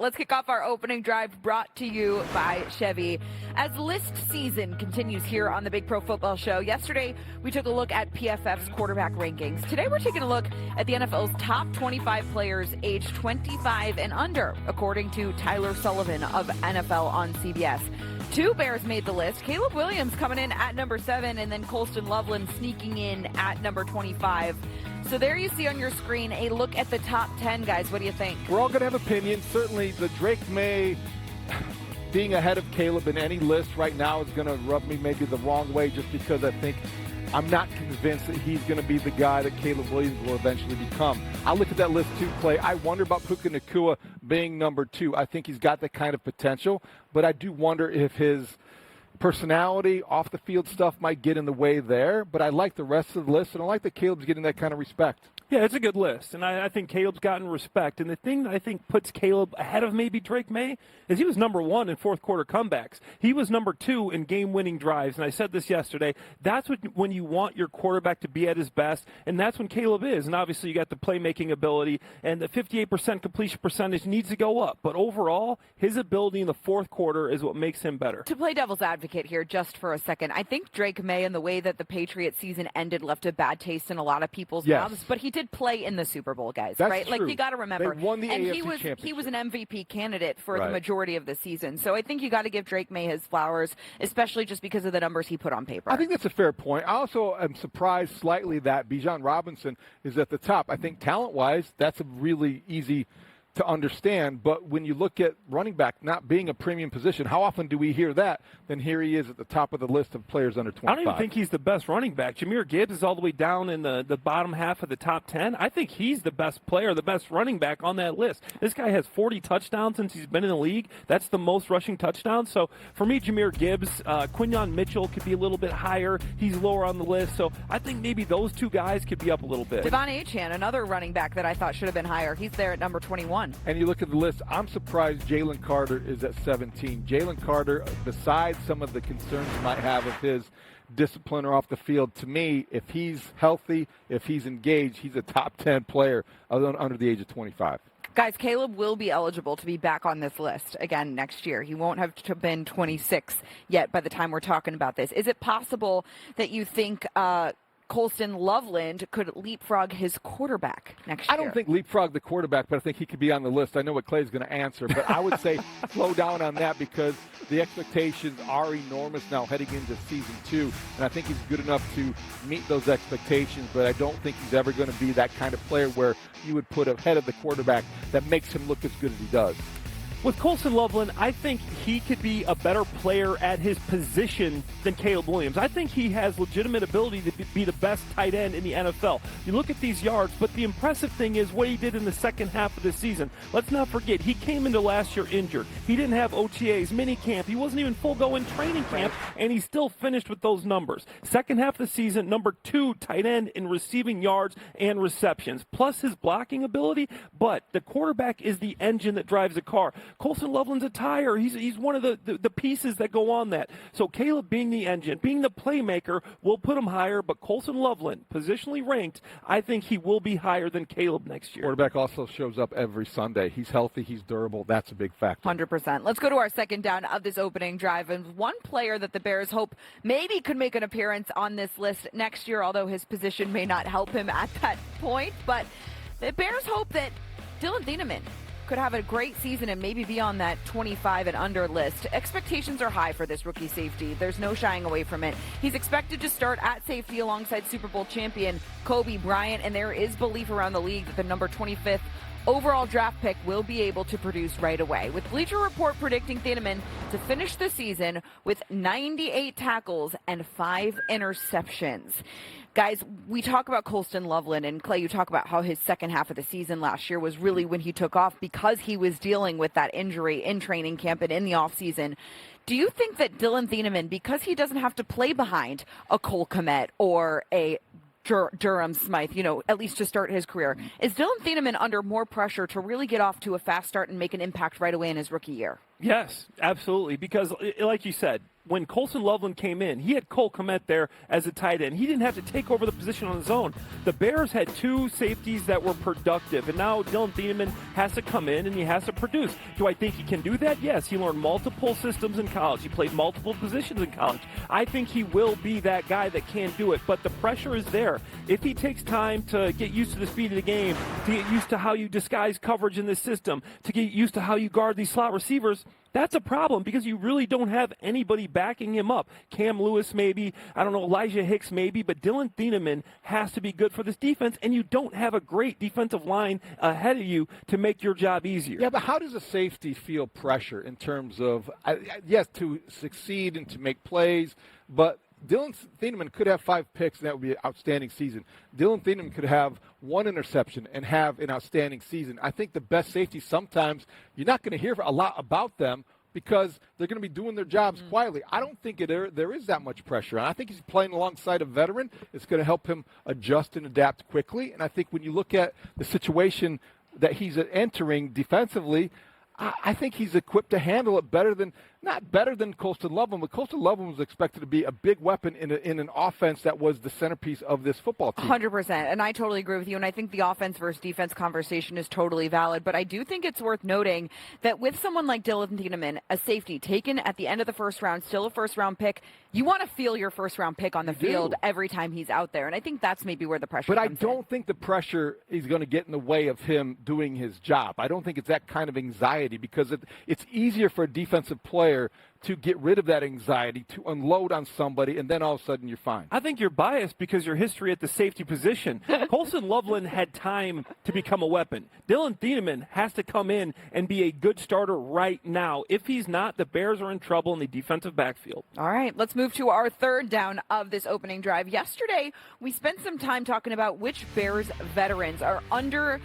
Let's kick off our opening drive brought to you by Chevy. As list season continues here on the Big Pro Football Show, yesterday we took a look at PFF's quarterback rankings. Today we're taking a look at the NFL's top 25 players aged 25 and under, according to Tyler Sullivan of NFL on CBS. Two Bears made the list. Caleb Williams coming in at number 7, and then Colston Loveland sneaking in at number 25. So there you see on your screen a look at the top 10, guys. What do you think? We're all going to have opinions. Certainly the Drake May being ahead of Caleb in any list right now is going to rub me maybe the wrong way, just because I think I'm not convinced that he's going to be the guy that Caleb Williams will eventually become. I look at that list too, Clay. I wonder about 𝗮𝗀 Nacua being number 2. I think he's got that kind of potential, but I do wonder if his personality, off the field stuff might get in the way there. But I like the rest of the list, and I like that Caleb's getting that kind of respect. Yeah, it's a good list, and I think Caleb's gotten respect. And the thing that I think puts Caleb ahead of maybe Drake May is he was number 1 in fourth-quarter comebacks. He was number 2 in game-winning drives, and I said this yesterday. That's when you want your quarterback to be at his best, and that's when Caleb is. And obviously you got the playmaking ability, and the 58% completion percentage needs to go up. But overall, his ability in the fourth quarter is what makes him better. To play devil's advocate here just for a second, I think Drake May and the way that the Patriots season ended left a bad taste in a lot of people's mouths, but he did play in the Super Bowl, guys. That's right? true. Like, you got to remember. They won the and AFC he was an MVP candidate for right. the majority of the season. So I think you got to give Drake May his flowers, especially just because of the numbers he put on paper. I think that's a fair point. I also am surprised slightly that Bijan Robinson is at the top. I think talent-wise, that's a really easy to understand, but when you look at running back not being a premium position, how often do we hear that? Then here he is at the top of the list of players under 25. I don't even think he's the best running back. Jahmyr Gibbs is all the way down in the bottom half of the top 10. I think he's the best player, the best running back on that list. This guy has 40 touchdowns since he's been in the league. That's the most rushing touchdowns. So for me, Jahmyr Gibbs, Quinyon Mitchell could be a little bit higher. He's lower on the list. So I think maybe those two guys could be up a little bit. 𝗵𝗏, another running back that I thought should have been higher. He's there at number 21. And you look at the list, I'm surprised Jalen Carter is at 17. Jalen Carter, besides some of the concerns you might have of his discipline or off the field, to me, if he's healthy, if he's engaged, he's a top 10 player under the age of 25. Guys, Caleb will be eligible to be back on this list again next year. He won't have been 26 yet by the time we're talking about this. Is it possible that you think Colston Loveland could leapfrog his quarterback next year? I don't think leapfrog the quarterback, but I think he could be on the list. I know what Clay's going to answer, but I would say slow down on that because the expectations are enormous now heading into season 2, and I think he's good enough to meet those expectations, but I don't think he's ever going to be that kind of player where you would put ahead of the quarterback that makes him look as good as he does. With Colston Loveland, I think he could be a better player at his position than Caleb Williams. I think he has legitimate ability to be the best tight end in the NFL. You look at these yards, but the impressive thing is what he did in the second half of the season. Let's not forget, he came into last year injured. He didn't have OTAs, mini camp. He wasn't even full-go in training camp, and he still finished with those numbers. Second half of the season, number 2 tight end in receiving yards and receptions, plus his blocking ability, but the quarterback is the engine that drives the car. Colston Loveland's a tire. He's one of the pieces that go on that. So Caleb being the engine, being the playmaker, will put him higher, but Colston Loveland, positionally ranked, I think he will be higher than Caleb next year. Quarterback also shows up every Sunday. He's healthy. He's durable. That's a big factor. 100%. Let's go to our second down of this opening drive. And one player that the Bears hope maybe could make an appearance on this list next year, although his position may not help him at that point. But the Bears hope that Dillon Thieneman could have a great season and maybe be on that 25 and under list. Expectations are high for this rookie safety. There's no shying away from it. He's expected to start at safety alongside Super Bowl champion Kobe Bryant, and there is belief around the league that the number 25th overall draft pick will be able to produce right away, with Bleacher Report predicting Thieneman to finish the season with 98 tackles and 5 interceptions. Guys, we talk about Colston Loveland, and Clay, you talk about how his second half of the season last year was really when he took off because he was dealing with that injury in training camp and in the offseason. Do you think that Dillon Thieneman, because he doesn't have to play behind a Cole Kmet or a Durham Smythe, at least to start his career, is Dillon Thieneman under more pressure to really get off to a fast start and make an impact right away in his rookie year? Yes, absolutely, because like you said, when Colston Loveland came in, he had Cole Kmet there as a tight end. He didn't have to take over the position on his own. The Bears had two safeties that were productive, and now Dillon Thieneman has to come in and he has to produce. Do I think he can do that? Yes. He learned multiple systems in college. He played multiple positions in college. I think he will be that guy that can do it, but the pressure is there. If he takes time to get used to the speed of the game, to get used to how you disguise coverage in this system, to get used to how you guard these slot receivers, that's a problem because you really don't have anybody backing him up. Cam Lewis maybe, I don't know, Elijah Hicks maybe, but Dillon Thieneman has to be good for this defense, and you don't have a great defensive line ahead of you to make your job easier. Yeah, but how does a safety feel pressure in terms of, yes, to succeed and to make plays, but Dillon Thieneman could have 5 picks, and that would be an outstanding season. Dillon Thieneman could have 1 interception and have an outstanding season. I think the best safety, sometimes you're not going to hear a lot about them because they're going to be doing their jobs quietly. I don't think there is that much pressure. And I think he's playing alongside a veteran. It's going to help him adjust and adapt quickly. And I think when you look at the situation that he's entering defensively, I think he's equipped to handle it better than, not better than Colston Loveland, but Colston Loveland was expected to be a big weapon in an offense that was the centerpiece of this football team. 100%. And I totally agree with you. And I think the offense versus defense conversation is totally valid. But I do think it's worth noting that with someone like Dillon Thieneman, a safety taken at the end of the first round, still a first-round pick, you want to feel your first-round pick on the field every time he's out there. And I think that's maybe where the pressure comes in. But I don't think the pressure is going to get in the way of him doing his job. I don't think it's that kind of anxiety because it's easier for a defensive player to get rid of that anxiety, to unload on somebody, and then all of a sudden you're fine. I think you're biased because your history at the safety position. Colston Loveland had time to become a weapon. Dillon Thieneman has to come in and be a good starter right now. If he's not, the Bears are in trouble in the defensive backfield. All right, let's move to our third down of this opening drive. Yesterday, we spent some time talking about which Bears veterans are under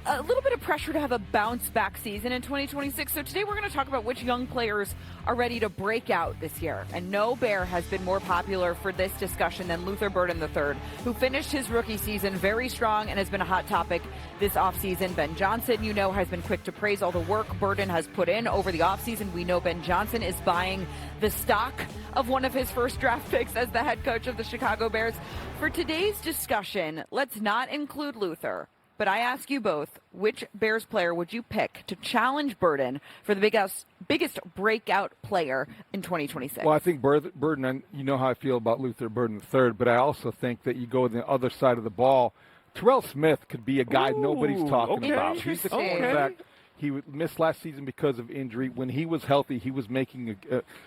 a little bit of pressure to have a bounce-back season in 2026. So today we're going to talk about which young players are ready to break out this year. And no Bear has been more popular for this discussion than Luther Burden III, who finished his rookie season very strong and has been a hot topic this offseason. Ben Johnson, you know, has been quick to praise all the work Burden has put in over the offseason. We know Ben Johnson is buying the stock of one of his first draft picks as the head coach of the Chicago Bears. For today's discussion, let's not include Luther. But I ask you both, which Bears player would you pick to challenge Burden for the biggest breakout player in 2026? Well, I think Burden, and you know how I feel about Luther Burden III, but I also think that you go on the other side of the ball. Terrell Smith could be a guy nobody's talking about. He's the quarterback. He missed last season because of injury. When he was healthy, he was making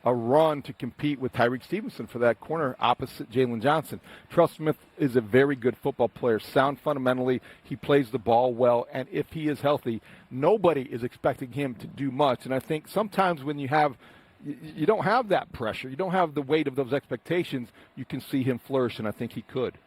a run to compete with Tyreek Stevenson for that corner opposite Jalen Johnson. Terrell Smith is a very good football player, sound fundamentally. He plays the ball well, and if he is healthy, nobody is expecting him to do much. And I think sometimes when you don't have that pressure, you don't have the weight of those expectations, you can see him flourish, and I think he could.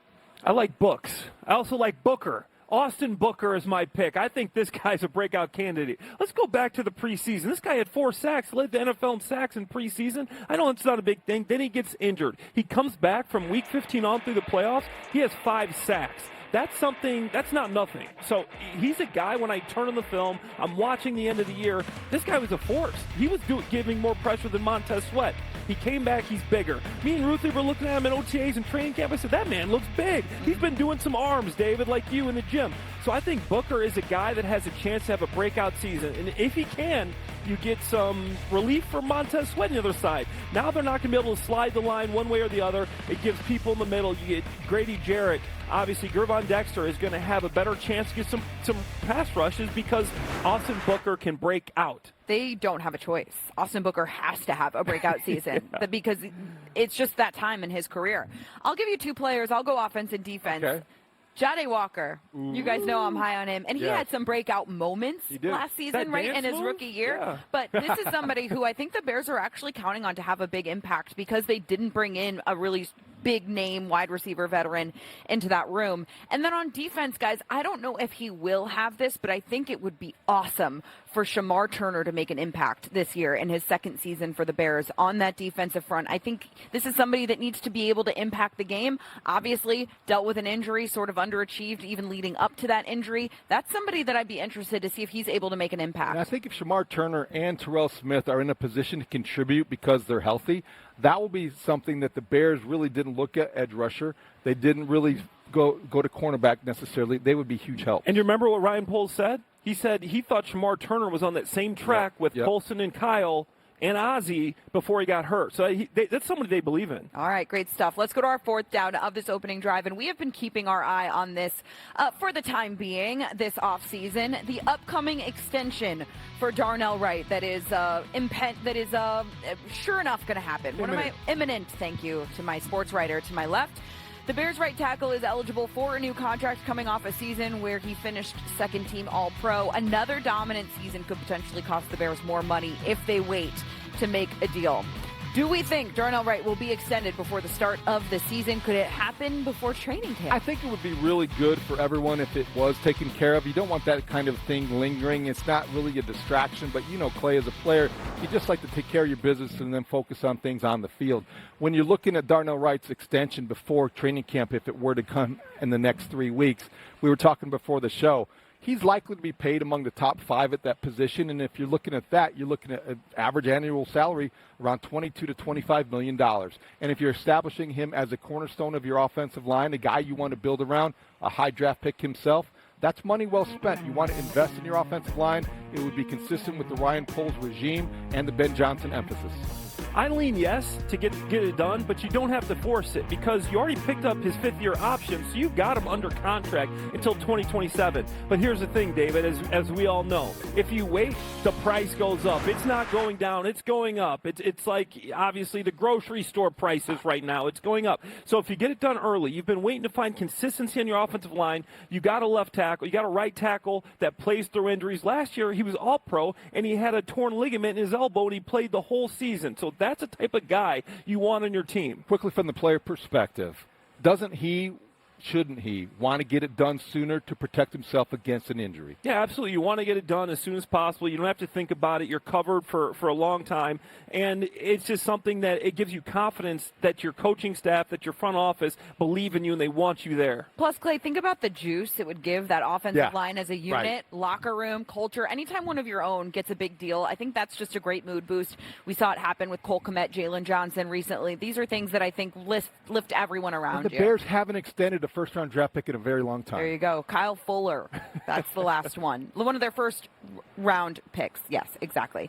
I like Books. I also like Booker. Austin Booker is my pick. I think this guy's a breakout candidate. Let's go back to the preseason. This guy had 4 sacks, led the NFL in sacks in preseason. I know it's not a big thing. Then he gets injured. He comes back from week 15 on through the playoffs. He has 5 sacks. That's something, that's not nothing. So he's a guy, when I turn on the film, I'm watching the end of the year, this guy was a force. He was giving more pressure than Montez Sweat. He came back, he's bigger. Me and Ruthie were looking at him in OTAs and training camp. I said, that man looks big. He's been doing some arms, David, like you in the gym. So I think Booker is a guy that has a chance to have a breakout season. And if he can, you get some relief from Montez Sweat on the other side. Now they're not going to be able to slide the line one way or the other. It gives people in the middle. You get Grady Jarrett. Obviously, Gervon Dexter is going to have a better chance to get some pass rushes because Austin Booker can break out. They don't have a choice. Austin Booker has to have a breakout season because it's just that time in his career. I'll give you 2 players. I'll go offense and defense. Okay. Jade Walker, you guys know I'm high on him, and he had some breakout moments last season, right, in his rookie year. Yeah. But this is somebody who I think the Bears are actually counting on to have a big impact because they didn't bring in a really big name wide receiver veteran into that room. And then on defense, guys, I don't know if he will have this, but I think it would be awesome for Shemar Turner to make an impact this year in his second season for the Bears on that defensive front. I think this is somebody that needs to be able to impact the game. Obviously, dealt with an injury, sort of underachieved even leading up to that injury. That's somebody that I'd be interested to see if he's able to make an impact. And I think if Shemar Turner and Terrell Smith are in a position to contribute because they're healthy, that will be something that the Bears really didn't look at edge rusher. They didn't really go to cornerback necessarily. They would be huge help. And you remember what Ryan Poles said? He said he thought Shemar Turner was on that same track with Colston and Kyle and 𝗁cie before he got hurt. So that's somebody they believe in. All right, great stuff. Let's go to our fourth down of this opening drive, and we have been keeping our eye on this for the time being this offseason. The upcoming extension for Darnell Wright that is sure enough going to happen. Imminent, thank you to my sports writer to my left. The Bears right tackle is eligible for a new contract coming off a season where he finished second-team All-Pro. Another dominant season could potentially cost the Bears more money if they wait to make a deal. Do we think Darnell Wright will be extended before the start of the season? Could it happen before training camp? I think it would be really good for everyone if it was taken care of. You don't want that kind of thing lingering. It's not really a distraction, but you know, Clay, as a player, you just like to take care of your business and then focus on things on the field. When you're looking at Darnell Wright's extension before training camp, if it were to come in the next 3 weeks, we were talking before the show, he's likely to be paid among the top 5 at that position, and if you're looking at that, you're looking at an average annual salary around $22 to $25 million. And if you're establishing him as a cornerstone of your offensive line, a guy you want to build around, a high draft pick himself, that's money well spent. You want to invest in your offensive line. It would be consistent with the Ryan Poles regime and the Ben Johnson emphasis. I lean yes to get it done, but you don't have to force it because you already picked up his fifth-year option, so you've got him under contract until 2027. But here's the thing, David, as we all know, if you wait, the price goes up. It's not going down, it's going up. It's like, obviously, the grocery store prices right now. It's going up. So if you get it done early, you've been waiting to find consistency on your offensive line. You got a left tackle, you got a right tackle that plays through injuries. Last year, he was all-pro, and he had a torn ligament in his elbow, and he played the whole season. So that's the type of guy you want on your team. Quickly from the player perspective, shouldn't he want to get it done sooner to protect himself against an injury? Yeah, absolutely. You want to get it done as soon as possible. You don't have to think about it. You're covered for a long time. And it's just something that it gives you confidence that your coaching staff, that your front office believe in you and they want you there. Plus, Clay, think about the juice it would give that offensive line as a unit, locker room, culture. Anytime one of your own gets a big deal, I think that's just a great mood boost. We saw it happen with Cole Kmet, Jalen Johnson recently. These are things that I think lift everyone around you. The Bears haven't extended a first-round draft pick in a very long time. There you go. Kyle Fuller. That's the last one. One of their first round picks. Yes, exactly.